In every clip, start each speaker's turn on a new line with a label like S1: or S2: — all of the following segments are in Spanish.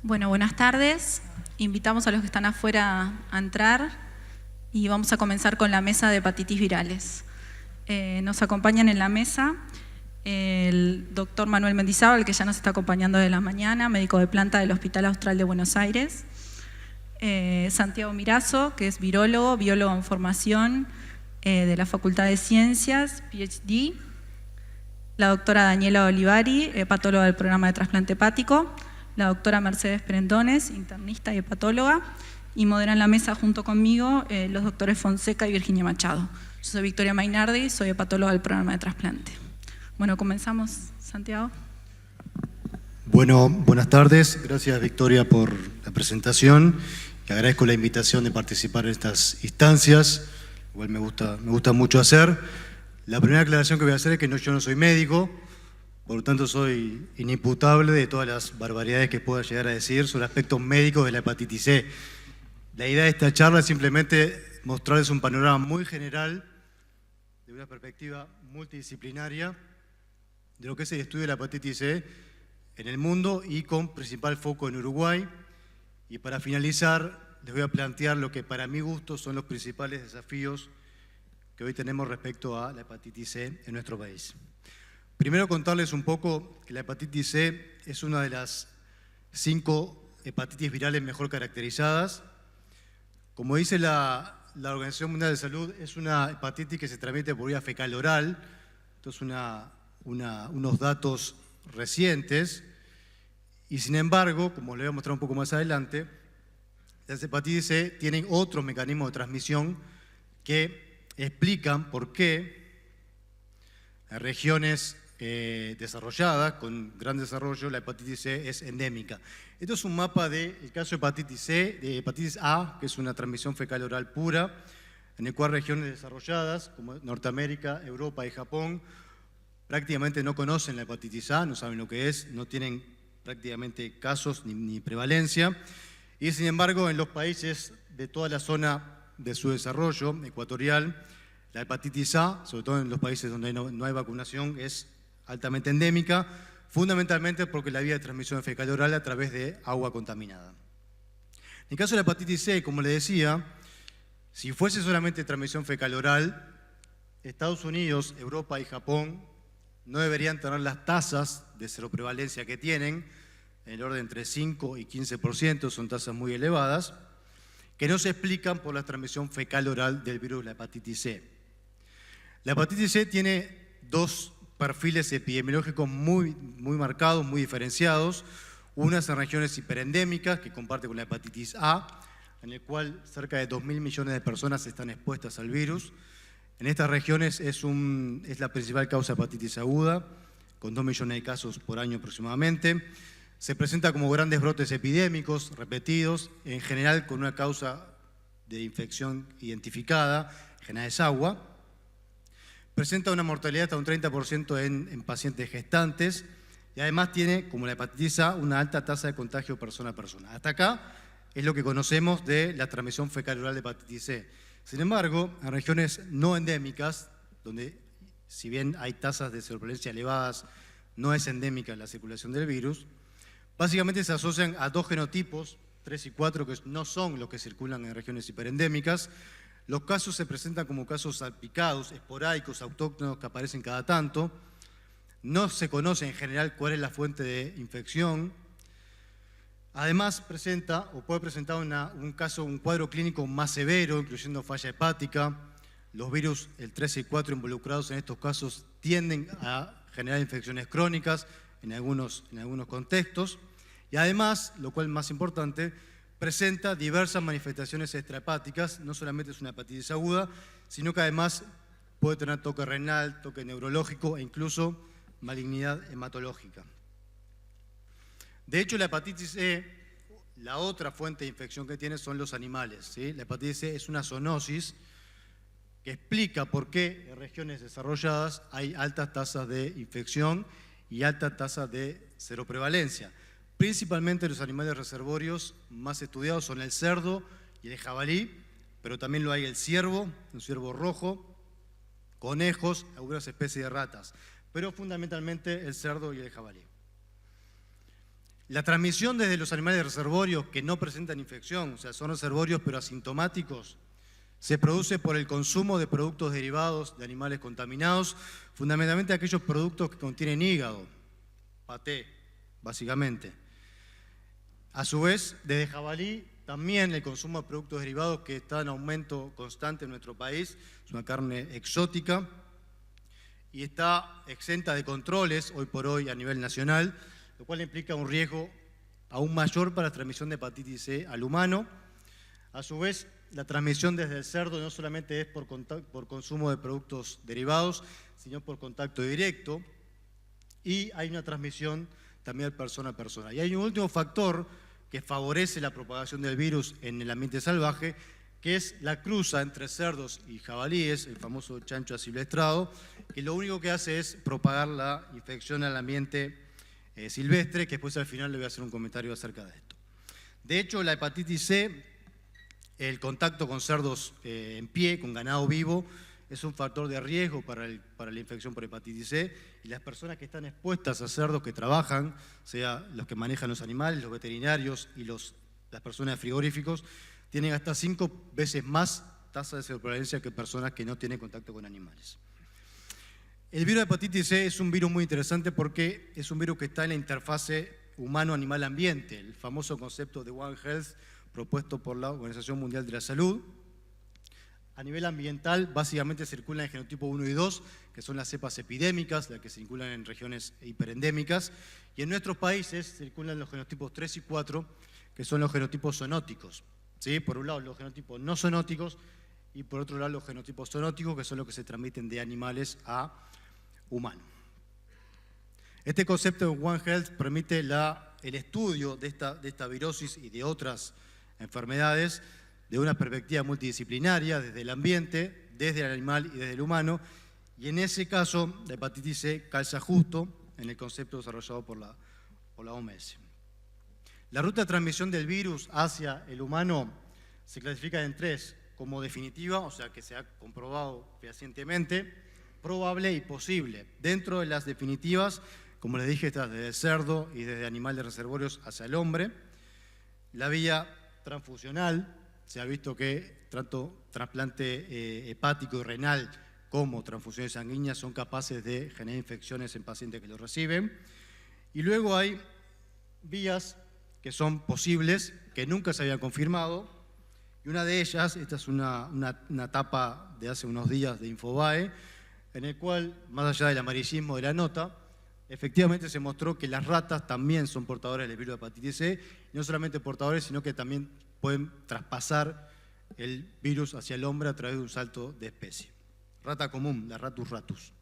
S1: Bueno, buenas tardes. Invitamos a los que están afuera a entrar y vamos a comenzar con la mesa de hepatitis virales. Nos acompañan en la mesa el doctor Manuel Mendizábal, que ya nos está acompañando de la mañana, médico de planta del Hospital Austral de Buenos Aires. Santiago Mirazo, que es virólogo en formación de la Facultad de Ciencias, PhD. La doctora Daniela Olivari, hepatóloga del programa de trasplante hepático. La doctora Mercedes Perentones, internista y hepatóloga. Y moderan la mesa junto conmigo los doctores Fonseca y Virginia Machado. Yo soy Victoria Mainardi, soy hepatóloga del programa de trasplante. Bueno, comenzamos, Santiago.
S2: Bueno, buenas tardes. Gracias, Victoria, por la presentación. Y agradezco la invitación de participar en estas instancias. Igual me gusta mucho hacer. La primera aclaración que voy a hacer es que yo no soy médico, por lo tanto soy inimputable de todas las barbaridades que pueda llegar a decir sobre aspectos médicos de la hepatitis C. La idea de esta charla es simplemente mostrarles un panorama muy general, de una perspectiva multidisciplinaria, de lo que es el estudio de la hepatitis C en el mundo y con principal foco en Uruguay. Y para finalizar, les voy a plantear lo que para mi gusto son los principales desafíos que hoy tenemos respecto a la hepatitis C en nuestro país. Primero contarles un poco que la hepatitis C es una de las 5 hepatitis virales mejor caracterizadas. Como dice la Organización Mundial de Salud, es una hepatitis que se transmite por vía fecal oral. Esto es unos datos recientes. Y sin embargo, como les voy a mostrar un poco más adelante, las hepatitis C tienen otro mecanismo de transmisión que explican por qué en regiones desarrolladas, con gran desarrollo, la hepatitis C es endémica. Esto es un mapa del caso de hepatitis C, de hepatitis A, que es una transmisión fecal oral pura, en el cual regiones desarrolladas, como Norteamérica, Europa y Japón, prácticamente no conocen la hepatitis A, no saben lo que es, no tienen prácticamente casos ni prevalencia. Y sin embargo, en los países de toda la zona de su desarrollo ecuatorial, la hepatitis A, sobre todo en los países donde no hay vacunación, es altamente endémica, fundamentalmente porque la vía de transmisión es fecal oral a través de agua contaminada. En el caso de la hepatitis C, como les decía, si fuese solamente transmisión fecal oral, Estados Unidos, Europa y Japón no deberían tener las tasas de seroprevalencia que tienen, en el orden entre 5 y 15%, son tasas muy elevadas, que no se explican por la transmisión fecal oral del virus de la hepatitis C. La hepatitis C tiene dos perfiles epidemiológicos muy marcados, muy diferenciados. Unas en regiones hiperendémicas, que comparte con la hepatitis A, en el cual cerca de 2.000 millones de personas están expuestas al virus. En estas regiones es la principal causa de hepatitis aguda, con 2 millones de casos por año aproximadamente. Se presenta como grandes brotes epidémicos repetidos, en general con una causa de infección identificada, en general es agua. Presenta una mortalidad hasta un 30% en pacientes gestantes y además tiene, como la hepatitis A, una alta tasa de contagio persona a persona. Hasta acá es lo que conocemos de la transmisión fecal oral de hepatitis C. Sin embargo, en regiones no endémicas, donde si bien hay tasas de seroprevalencia elevadas, no es endémica la circulación del virus, básicamente se asocian a dos genotipos, 3 y 4, que no son los que circulan en regiones hiperendémicas. Los casos se presentan como casos salpicados, esporádicos, autóctonos, que aparecen cada tanto. No se conoce en general cuál es la fuente de infección. Además, presenta o puede presentar un cuadro clínico más severo, incluyendo falla hepática. Los virus, el 3 y 4 involucrados en estos casos, tienden a generar infecciones crónicas en algunos contextos. Y además, lo cual es más importante, presenta diversas manifestaciones extrahepáticas, no solamente es una hepatitis aguda, sino que además puede tener toque renal, toque neurológico e incluso malignidad hematológica. De hecho, la hepatitis E, la otra fuente de infección que tiene son los animales, ¿sí? La hepatitis E es una zoonosis que explica por qué en regiones desarrolladas hay altas tasas de infección y alta tasa de seroprevalencia. Principalmente los animales reservorios más estudiados son el cerdo y el jabalí, pero también lo hay el ciervo, un ciervo rojo, conejos, algunas especies de ratas, pero fundamentalmente el cerdo y el jabalí. La transmisión desde los animales reservorios que no presentan infección, o sea, son reservorios pero asintomáticos, se produce por el consumo de productos derivados de animales contaminados, fundamentalmente aquellos productos que contienen hígado, paté, básicamente. A su vez, desde jabalí, también el consumo de productos derivados que está en aumento constante en nuestro país, es una carne exótica y está exenta de controles hoy por hoy a nivel nacional, lo cual implica un riesgo aún mayor para la transmisión de hepatitis C al humano. A su vez, la transmisión desde el cerdo no solamente es por consumo de productos derivados, sino por contacto directo, y hay una transmisión también de persona a persona. Y hay un último factor que favorece la propagación del virus en el ambiente salvaje, que es la cruza entre cerdos y jabalíes, el famoso chancho asilvestrado, que lo único que hace es propagar la infección al ambiente silvestre, que después al final le voy a hacer un comentario acerca de esto. De hecho, la hepatitis C, el contacto con cerdos en pie, con ganado vivo, es un factor de riesgo para la infección por hepatitis C, y las personas que están expuestas a cerdos que trabajan, sea los que manejan los animales, los veterinarios y las personas de frigoríficos, tienen hasta 5 veces más tasa de seroprevalencia que personas que no tienen contacto con animales. El virus de hepatitis C es un virus muy interesante porque es un virus que está en la interfase humano-animal-ambiente, el famoso concepto de One Health propuesto por la Organización Mundial de la Salud. A nivel ambiental, básicamente circulan el genotipo 1 y 2, que son las cepas epidémicas, las que circulan en regiones hiperendémicas, y en nuestros países circulan los genotipos 3 y 4, que son los genotipos zoonóticos. ¿Sí? Por un lado, los genotipos no zoonóticos, y por otro lado, los genotipos zoonóticos, que son los que se transmiten de animales a humanos. Este concepto de One Health permite el estudio de esta virosis y de otras enfermedades de una perspectiva multidisciplinaria, desde el ambiente, desde el animal y desde el humano, y en ese caso la hepatitis C calza justo en el concepto desarrollado por la OMS. La ruta de transmisión del virus hacia el humano se clasifica en 3, como definitiva, o sea que se ha comprobado fehacientemente, probable y posible. Dentro de las definitivas, como les dije, está desde el cerdo y desde animales reservorios hacia el hombre. La vía transfusional, se ha visto que tanto trasplante hepático y renal como transfusiones sanguíneas son capaces de generar infecciones en pacientes que lo reciben. Y luego hay vías que son posibles, que nunca se habían confirmado, y una de ellas, esta es una etapa de hace unos días de Infobae, en el cual, más allá del amarillismo de la nota, efectivamente se mostró que las ratas también son portadoras del virus de hepatitis C, y no solamente portadores, sino que también pueden traspasar el virus hacia el hombre a través de un salto de especie. Rata común, la Ratus ratus.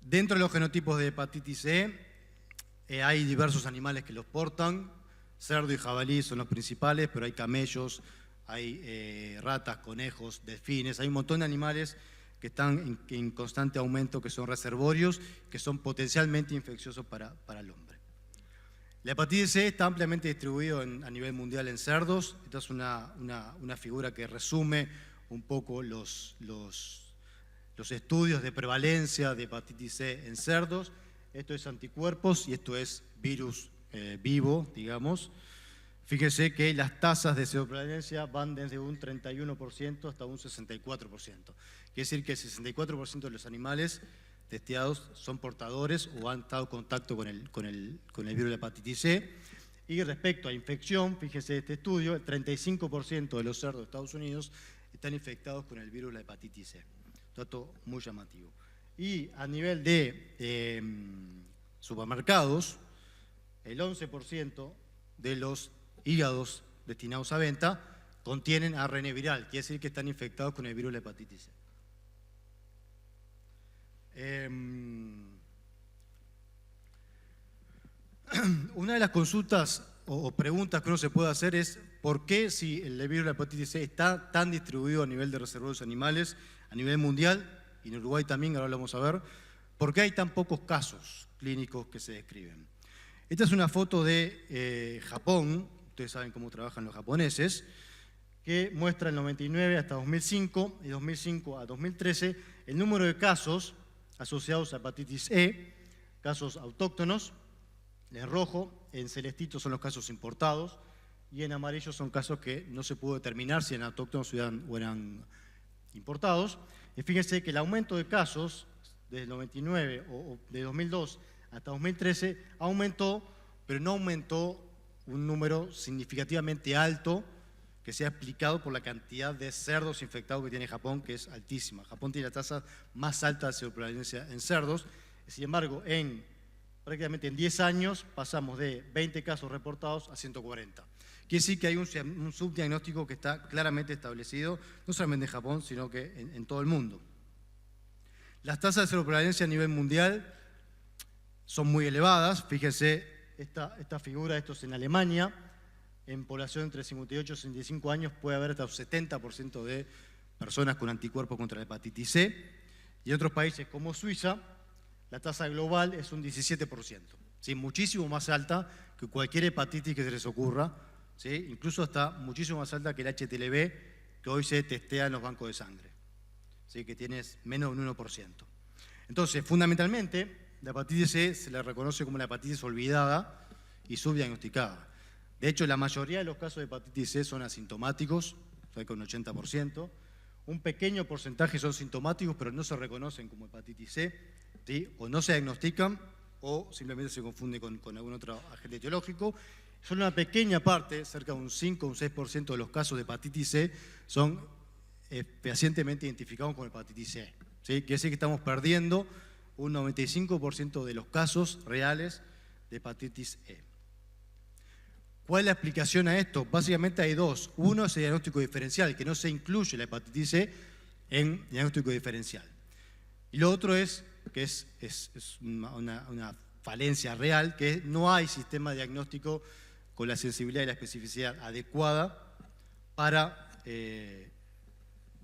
S2: Dentro de los genotipos de hepatitis C hay diversos animales que los portan, cerdo y jabalí son los principales, pero hay camellos, hay ratas, conejos, delfines, hay un montón de animales que están en constante aumento, que son reservorios, que son potencialmente infecciosos para el hombre. La hepatitis C está ampliamente distribuida a nivel mundial en cerdos. Esta es una figura que resume un poco los estudios de prevalencia de hepatitis C en cerdos. Esto es anticuerpos y esto es virus vivo, digamos. Fíjense que las tasas de seroprevalencia van desde un 31% hasta un 64%. Quiere decir que el 64% de los animales testeados son portadores o han estado en contacto con el virus de la hepatitis C. Y respecto a infección, fíjense este estudio, el 35% de los cerdos de Estados Unidos están infectados con el virus de la hepatitis C. Dato muy llamativo. Y a nivel de supermercados, el 11% de los hígados destinados a venta contienen ARN viral, quiere decir que están infectados con el virus de la hepatitis C. Una de las consultas o preguntas que uno se puede hacer es ¿por qué si el virus de la hepatitis C está tan distribuido a nivel de reservorios animales, a nivel mundial, y en Uruguay también, ahora lo vamos a ver, por qué hay tan pocos casos clínicos que se describen? Esta es una foto de Japón, ustedes saben cómo trabajan los japoneses, que muestra el 99 hasta 2005 y 2005 a 2013 el número de casos asociados a hepatitis E, casos autóctonos, En rojo, en celestito son los casos importados y en amarillo son casos que no se pudo determinar si eran autóctonos o eran importados. Y fíjense que el aumento de casos desde el 99 o de 2002 hasta 2013 aumentó, pero no aumentó un número significativamente alto que sea explicado por la cantidad de cerdos infectados que tiene Japón, que es altísima. Japón tiene la tasa más alta de seroprevalencia en cerdos. Sin embargo, prácticamente en 10 años pasamos de 20 casos reportados a 140. Quiere decir que hay un subdiagnóstico que está claramente establecido, no solamente en Japón, sino que en todo el mundo. Las tasas de seroprevalencia a nivel mundial son muy elevadas. Fíjense esta figura, esto es en Alemania. En población entre 58 y 65 años puede haber hasta un 70% de personas con anticuerpos contra la hepatitis C. Y en otros países como Suiza, la tasa global es un 17%. ¿Sí? Muchísimo más alta que cualquier hepatitis que se les ocurra. ¿Sí? Incluso hasta muchísimo más alta que el HTLV, que hoy se testea en los bancos de sangre. ¿Sí? Que tiene menos de un 1%. Entonces, fundamentalmente, la hepatitis C se la reconoce como la hepatitis olvidada y subdiagnosticada. De hecho, la mayoría de los casos de hepatitis C son asintomáticos, o sea, con un 80%. Un pequeño porcentaje son sintomáticos, pero no se reconocen como hepatitis C, ¿sí? O no se diagnostican o simplemente se confunde con algún otro agente etiológico. Solo una pequeña parte, cerca de un 5 o un 6% de los casos de hepatitis C son fehacientemente identificados con hepatitis C. ¿Sí? Quiere decir que estamos perdiendo un 95% de los casos reales de hepatitis E. ¿Cuál es la explicación a esto? Básicamente hay dos. Uno es el diagnóstico diferencial, que no se incluye la hepatitis C en diagnóstico diferencial. Y lo otro es, que es una falencia real, que no hay sistema de diagnóstico con la sensibilidad y la especificidad adecuada para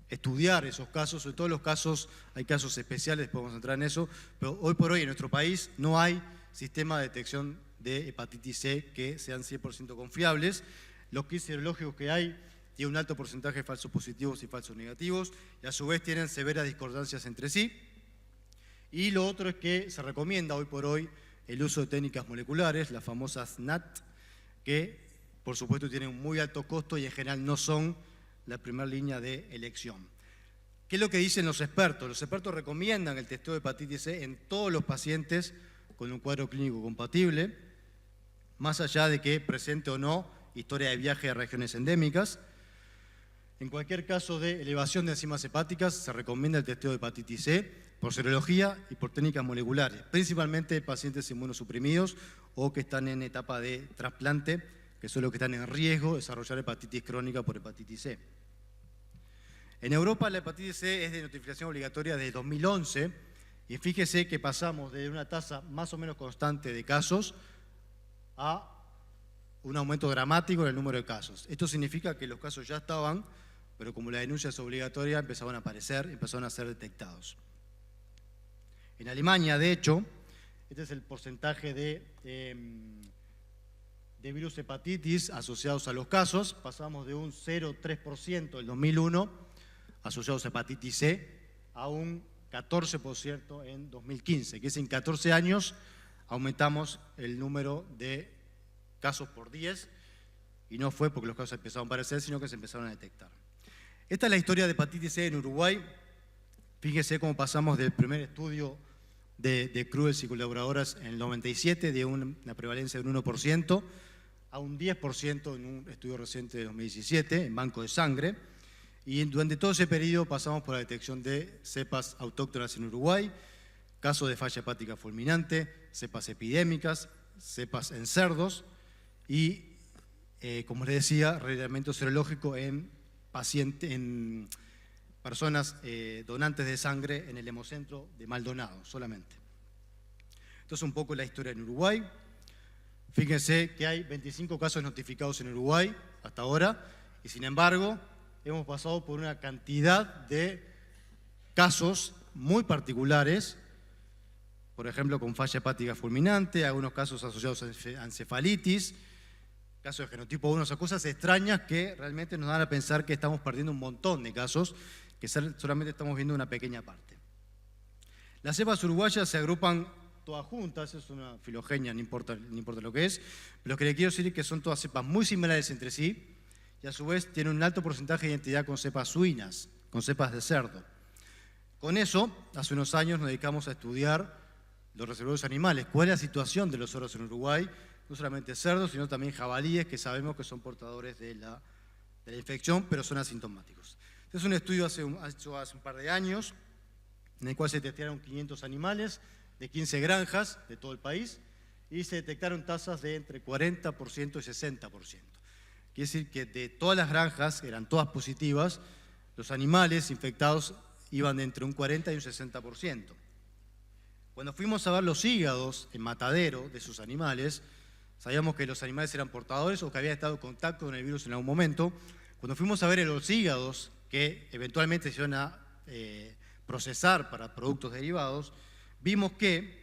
S2: estudiar esos casos. Sobre todo los casos, hay casos especiales, podemos entrar en eso, pero hoy por hoy en nuestro país no hay sistema de detección de hepatitis C que sean 100% confiables. Los kits serológicos que hay tienen un alto porcentaje de falsos positivos y falsos negativos y a su vez tienen severas discordancias entre sí. Y lo otro es que se recomienda hoy por hoy el uso de técnicas moleculares, las famosas NAT, que por supuesto tienen un muy alto costo y en general no son la primera línea de elección. ¿Qué es lo que dicen los expertos? Los expertos recomiendan el testeo de hepatitis C en todos los pacientes con un cuadro clínico compatible, más allá de que presente o no historia de viaje a regiones endémicas. En cualquier caso de elevación de enzimas hepáticas, se recomienda el testeo de hepatitis C por serología y por técnicas moleculares, principalmente pacientes inmunosuprimidos o que están en etapa de trasplante, que son los que están en riesgo de desarrollar hepatitis crónica por hepatitis C. En Europa la hepatitis C es de notificación obligatoria desde 2011 y fíjese que pasamos de una tasa más o menos constante de casos a un aumento dramático en el número de casos. Esto significa que los casos ya estaban, pero como la denuncia es obligatoria, empezaron a aparecer, empezaron a ser detectados. En Alemania, de hecho, este es el porcentaje de virus hepatitis asociados a los casos. Pasamos de un 0,3% en 2001 asociados a hepatitis C a un 14% en 2015, que es en 14 años aumentamos el número de casos por 10 y no fue porque los casos empezaron a aparecer, sino que se empezaron a detectar. Esta es la historia de hepatitis C en Uruguay. Fíjese cómo pasamos del primer estudio de Cruels y colaboradoras en el 97, de una prevalencia de un 1%, a un 10% en un estudio reciente de 2017, en banco de sangre. Y durante todo ese periodo pasamos por la detección de cepas autóctonas en Uruguay, casos de falla hepática fulminante, cepas epidémicas, cepas en cerdos y, como les decía, relevamiento serológico en personas donantes de sangre en el hemocentro de Maldonado solamente. Entonces, un poco la historia en Uruguay. Fíjense que hay 25 casos notificados en Uruguay hasta ahora y, sin embargo, hemos pasado por una cantidad de casos muy particulares, por ejemplo, con falla hepática fulminante, algunos casos asociados a encefalitis, casos de genotipo 1, o sea, cosas extrañas que realmente nos dan a pensar que estamos perdiendo un montón de casos, que solamente estamos viendo una pequeña parte. Las cepas uruguayas se agrupan todas juntas, es una filogenia, no importa lo que es, pero lo que le quiero decir es que son todas cepas muy similares entre sí y a su vez tienen un alto porcentaje de identidad con cepas suinas, con cepas de cerdo. Con eso, hace unos años nos dedicamos a estudiar los reservorios animales, cuál es la situación de los cerdos en Uruguay, no solamente cerdos, sino también jabalíes, que sabemos que son portadores de la infección, pero son asintomáticos. Este es un estudio hecho hace un par de años, en el cual se testearon 500 animales de 15 granjas de todo el país y se detectaron tasas de entre 40% y 60%. Quiere decir que de todas las granjas, eran todas positivas, los animales infectados iban de entre un 40 y un 60%. Cuando fuimos a ver los hígados en matadero de esos animales, sabíamos que los animales eran portadores o que habían estado en contacto con el virus en algún momento. Cuando fuimos a ver los hígados que eventualmente se iban a procesar para productos derivados, vimos que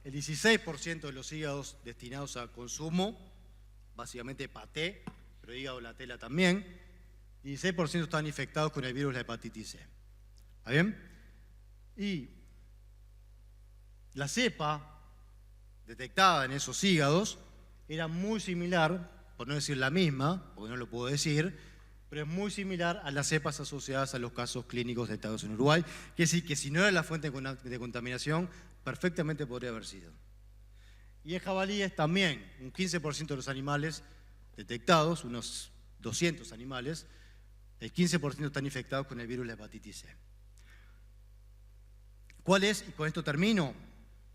S2: el 16% de los hígados destinados a consumo, básicamente paté, pero hígado la tela también, 16% estaban infectados con el virus de la hepatitis C. ¿Está bien? Y la cepa detectada en esos hígados era muy similar, por no decir la misma, porque no lo puedo decir, pero es muy similar a las cepas asociadas a los casos clínicos detectados en Uruguay, quiere decir que si no era la fuente de contaminación, perfectamente podría haber sido. Y en jabalíes también, un 15% de los animales detectados, unos 200 animales, el 15% están infectados con el virus de la hepatitis C. ¿Cuál es, y con esto termino,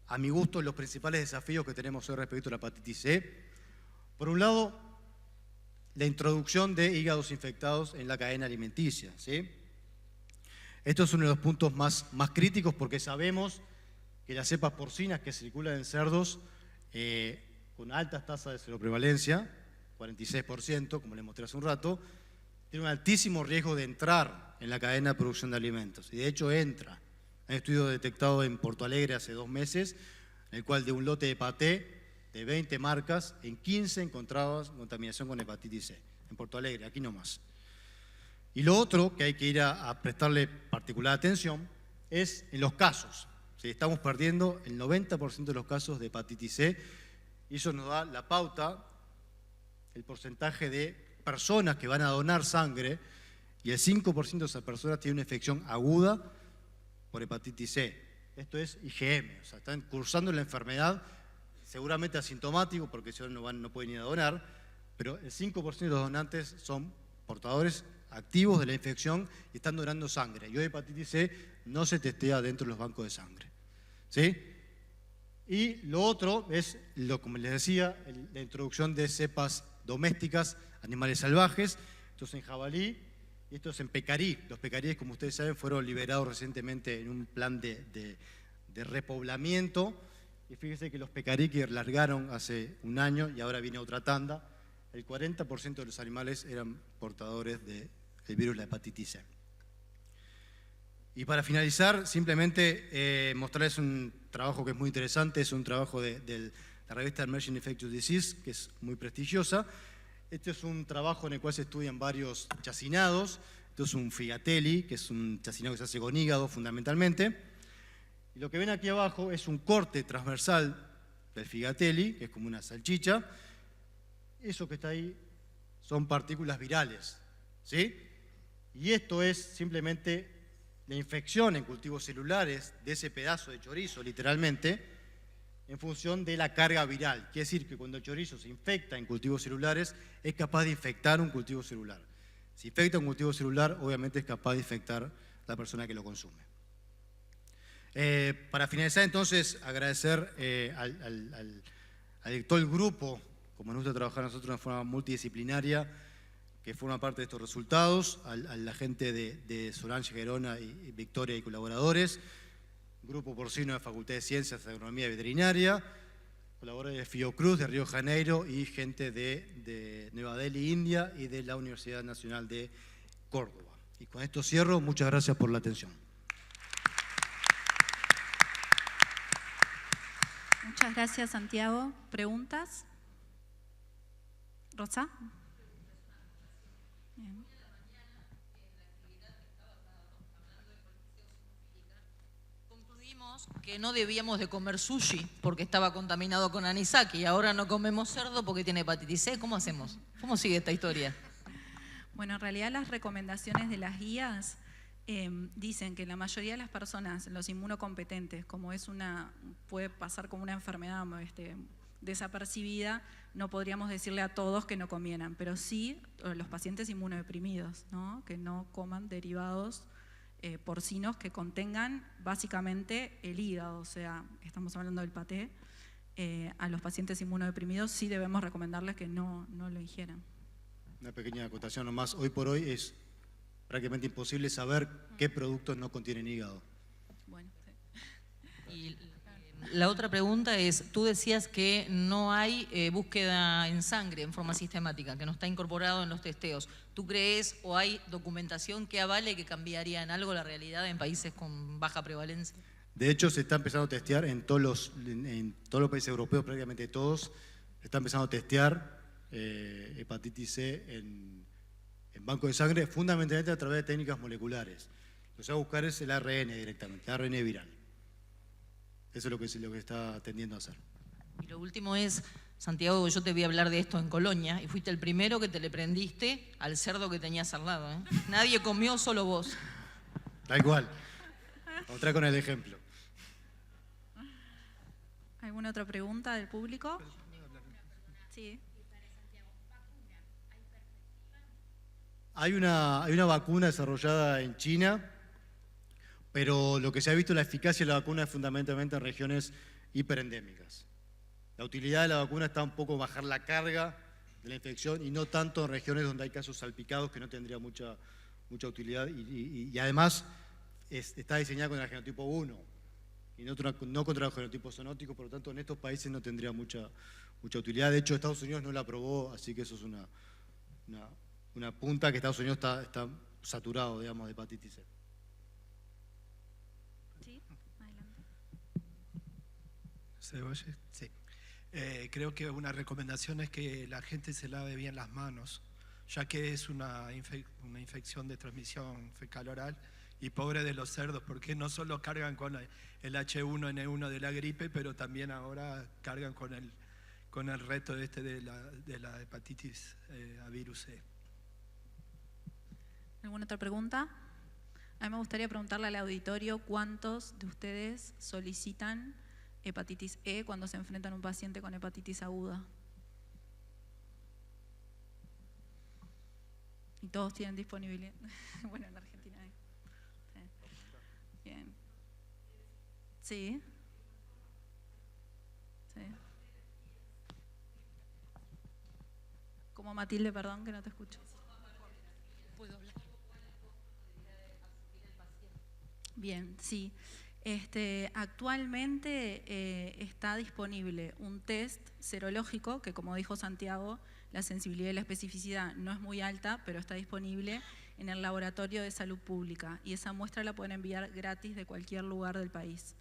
S2: a mi gusto, los principales desafíos que tenemos hoy respecto a la hepatitis C? Por un lado, la introducción de hígados infectados en la cadena alimenticia, ¿sí? Esto es uno de los puntos más críticos porque sabemos que las cepas porcinas que circulan en cerdos con altas tasas de seroprevalencia, 46%, como les mostré hace un rato, tienen un altísimo riesgo de entrar en la cadena de producción de alimentos. Y de hecho entra. Hay un estudio detectado en Porto Alegre hace 2 meses, en el cual de un lote de paté de 20 marcas, en 15 encontraban contaminación con hepatitis C. En Porto Alegre, aquí nomás. Y lo otro que hay que ir a prestarle particular atención es en los casos. ¿Sí? Estamos perdiendo el 90% de los casos de hepatitis C y eso nos da la pauta, el porcentaje de personas que van a donar sangre y el 5% de esas personas tienen una infección aguda por hepatitis C. Esto es IgM, o sea, están cursando la enfermedad, seguramente asintomático porque si no pueden ir a donar, pero el 5% de los donantes son portadores activos de la infección y están donando sangre. Y hoy hepatitis C no se testea dentro de los bancos de sangre. ¿Sí? Y lo otro es, como les decía, la introducción de cepas domésticas, animales salvajes. Esto es en jabalí y esto es en pecarí. Los pecaríes, como ustedes saben, fueron liberados recientemente en un plan de repoblamiento. Y fíjense que los pecarí que largaron hace un año y ahora viene otra tanda, el 40% de los animales eran portadores del virus de la hepatitis C. Y para finalizar, simplemente mostrarles un trabajo que es muy interesante, es un trabajo de la revista Emerging Infectious Disease, que es muy prestigiosa. Este es un trabajo en el cual se estudian varios chacinados. Esto es un figatelli, que es un chacinado que se hace con hígado fundamentalmente. Y lo que ven aquí abajo es un corte transversal del figatelli, que es como una salchicha. Eso que está ahí son partículas virales, ¿sí? Y esto es simplemente la infección en cultivos celulares de ese pedazo de chorizo, literalmente, en función de la carga viral. Quiere decir que cuando el chorizo se infecta en cultivos celulares, es capaz de infectar un cultivo celular. Si infecta un cultivo celular, obviamente es capaz de infectar a la persona que lo consume. Para finalizar, entonces, agradecer al todo el grupo, como nos gusta trabajar nosotros de una forma multidisciplinaria, que forma parte de estos resultados, a la gente de Solange, Gerona y Victoria y colaboradores, Grupo Porcino de Facultad de Ciencias, Agronomía y Veterinaria, colaboradores de Fiocruz, de Río de Janeiro y gente de Nueva Delhi, India y de la Universidad Nacional de Córdoba. Y con esto cierro. Muchas gracias por la atención.
S1: Muchas gracias, Santiago. ¿Preguntas? ¿Rosa? Bien.
S3: Concluimos que no debíamos de comer sushi porque estaba contaminado con anisaki y ahora no comemos cerdo porque tiene hepatitis C. ¿Cómo hacemos? ¿Cómo sigue esta historia?
S1: Bueno, en realidad las recomendaciones de las guías dicen que la mayoría de las personas, los inmunocompetentes, como puede pasar como una enfermedad desapercibida, no podríamos decirle a todos que no comieran, pero sí los pacientes inmunodeprimidos, ¿no? Que no coman derivados porcinos que contengan básicamente el hígado, o sea, estamos hablando del paté. A los pacientes inmunodeprimidos sí debemos recomendarles que no lo ingieran.
S2: Una pequeña acotación nomás. Hoy por hoy es prácticamente imposible saber qué productos no contienen hígado.
S1: Bueno, sí.
S3: Y la otra pregunta es, tú decías que no hay búsqueda en sangre en forma sistemática, que no está incorporado en los testeos. ¿Tú crees o hay documentación que avale que cambiaría en algo la realidad en países con baja prevalencia?
S2: De hecho, se está empezando a testear en todos los países europeos, prácticamente todos, se está empezando a testear hepatitis C en banco de sangre, fundamentalmente a través de técnicas moleculares. Lo que se va a buscar es el ARN directamente, el ARN viral. Eso es lo que está tendiendo a hacer.
S3: Y lo último es, Santiago, yo te voy a hablar de esto en Colonia y fuiste el primero que te le prendiste al cerdo que tenías al lado, ¿eh? Nadie comió, solo vos.
S2: Tal cual. Otra con el ejemplo.
S1: ¿Alguna otra pregunta del público? Sí.
S2: Hay una vacuna desarrollada en China, pero lo que se ha visto la eficacia de la vacuna es fundamentalmente en regiones hiperendémicas. La utilidad de la vacuna está un poco bajar la carga de la infección y no tanto en regiones donde hay casos salpicados que no tendría mucha utilidad y además está diseñada con el genotipo 1 y no contra los genotipos zoonóticos, por lo tanto en estos países no tendría mucha utilidad. De hecho, Estados Unidos no la aprobó, así que eso es una punta que Estados Unidos está saturado, digamos, de hepatitis C.
S1: Sí, adelante.
S4: ¿Se oye? Sí. Creo que una recomendación es que la gente se lave bien las manos, ya que es una infección de transmisión fecal-oral y pobre de los cerdos, porque no solo cargan con el H1N1 de la gripe, pero también ahora cargan con el reto de la hepatitis a virus C.
S1: ¿Alguna otra pregunta? A mí me gustaría preguntarle al auditorio cuántos de ustedes solicitan hepatitis E cuando se enfrentan a un paciente con hepatitis aguda. Y todos tienen disponibilidad. Bueno, en Argentina hay. Sí. Bien. Sí. Sí. Como Matilde, perdón, que no te escucho.
S3: ¿Puedo hablar?
S1: Bien, sí. Actualmente está disponible un test serológico que, como dijo Santiago, la sensibilidad y la especificidad no es muy alta, pero está disponible en el Laboratorio de Salud Pública y esa muestra la pueden enviar gratis de cualquier lugar del país.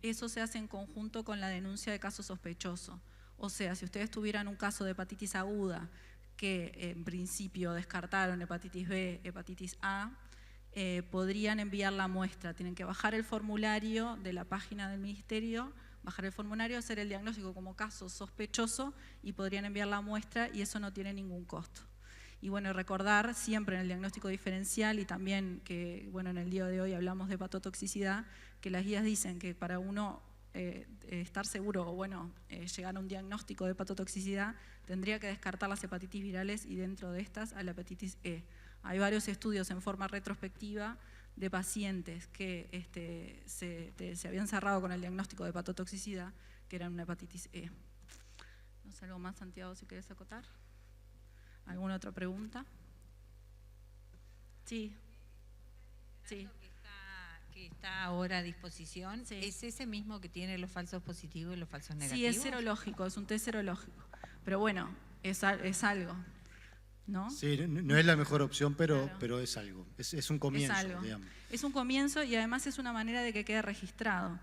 S1: Eso se hace en conjunto con la denuncia de caso sospechoso. O sea, si ustedes tuvieran un caso de hepatitis aguda que en principio descartaron hepatitis B, hepatitis A, podrían enviar la muestra. Tienen que bajar el formulario de la página del ministerio, bajar el formulario, hacer el diagnóstico como caso sospechoso y podrían enviar la muestra y eso no tiene ningún costo. Y bueno, recordar siempre en el diagnóstico diferencial y también que, bueno, en el día de hoy hablamos de hepatotoxicidad, que las guías dicen que para uno estar seguro o bueno, llegar a un diagnóstico de hepatotoxicidad, tendría que descartar las hepatitis virales y dentro de estas a la hepatitis E. Hay varios estudios en forma retrospectiva de pacientes que se habían cerrado con el diagnóstico de hepatotoxicidad, que eran una hepatitis E. No sé, algo más, Santiago, si quieres acotar. ¿Alguna otra pregunta? Sí. Sí.
S5: Que está ahora a disposición,
S1: Sí.
S5: ¿es ese mismo que tiene los falsos positivos y los falsos negativos?
S1: Sí, es serológico, es un test serológico. Pero bueno, es algo, ¿no?
S2: Sí, no es la mejor opción, pero,
S1: Claro.
S2: pero es algo. Es un comienzo,
S1: Es algo.
S2: digamos.
S1: Es un comienzo y además es una manera de que quede registrado,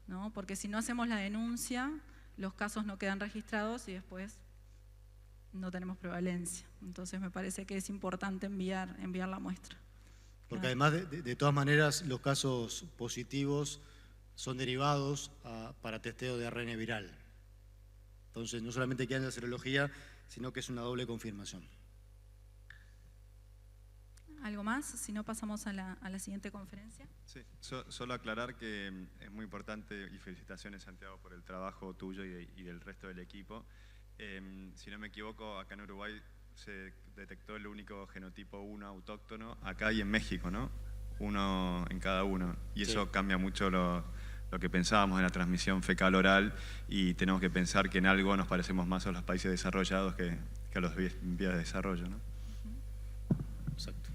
S1: ¿no? Porque si no hacemos la denuncia, los casos no quedan registrados y después no tenemos prevalencia. Entonces me parece que es importante enviar la muestra.
S2: Porque además, de todas maneras, los casos positivos son derivados para testeo de ARN viral. Entonces, no solamente queda en la serología, sino que es una doble confirmación.
S1: ¿Algo más? Si no, pasamos a la siguiente conferencia.
S6: Sí, solo aclarar que es muy importante, y felicitaciones, Santiago, por el trabajo tuyo y del resto del equipo. Si no me equivoco, acá en Uruguay se detectó el único genotipo 1 autóctono, acá y en México, ¿no? Uno en cada uno. Y eso cambia mucho lo que pensábamos en la transmisión fecal-oral, y tenemos que pensar que en algo nos parecemos más a los países desarrollados que a los vías de desarrollo, ¿no?
S2: Exacto.